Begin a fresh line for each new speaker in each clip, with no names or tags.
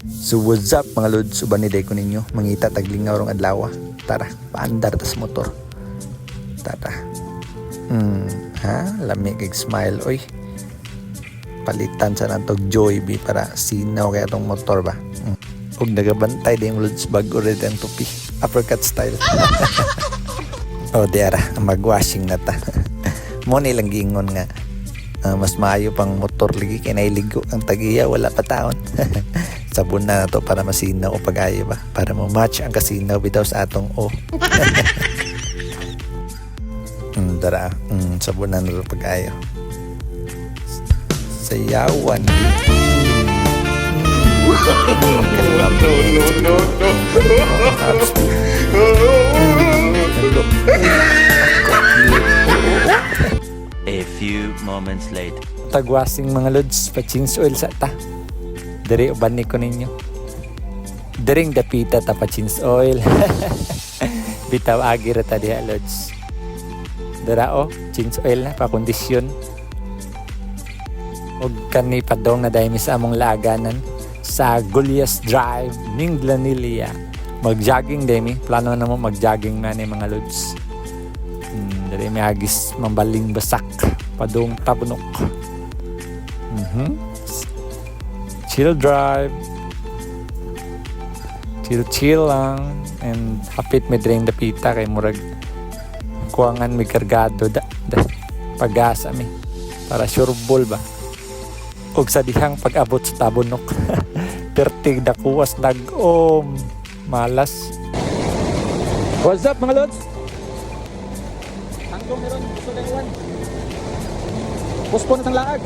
So what's up mga lods, uban ni day ko ninyo mangita taglingaw rong adlaw. Tara, paandar tas motor. Tara. Lamig kag smile oy. Palitan sa natog Joy-B para sinaw kaya tong motor ba. Ug nagabantay din lods bago red ang tupi. Uppercut style. Oh, diara, mag-washing na ta. Mo nilang gingon nga. Mas maayo pang motor ligi kay nailigo ang tagiya wala pa taon. Sabon na to para masinaw o pag-ayo ba para mo match ang kasinaw bitaw sa atong dara sabon na to pag-ayo sayawan
A few moments later.
tagwasing mga lods pa change oil sa ta diri uban ni ko ninyo diring dapita ta pa change oil bitaw agi ra ta diha lods dara change oil na pa kondisyon og kani padong na dahil sa among laaganan sa Golias Drive ning Glanilia mag-jogging demi plano na mo mag-jogging na ni mga lods diri may agis mambaling basak padong tabunok chill drive chill lang and hapit may drain dapita kay murag kuangan may kargado pag-asa mi para sureball ba og sa dihang pag-abot sa tabunok pertig dakuwas nag-om malas. What's up mga lods? Hanggang meron gusto na iwan puspon na laag.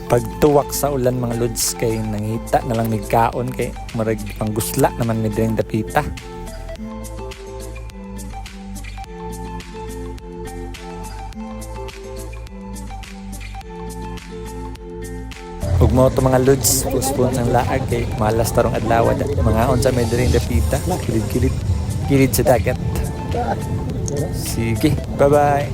Pagtuwak sa ulan mga lods kay nangita na lang nigkaon kay marag panggusla naman may direng dapita. Ug mo to mga lods puspon ng laag kay malas tarong adlaw da mga on sa may direng dapita kilid sa dagat. Sige, bye bye.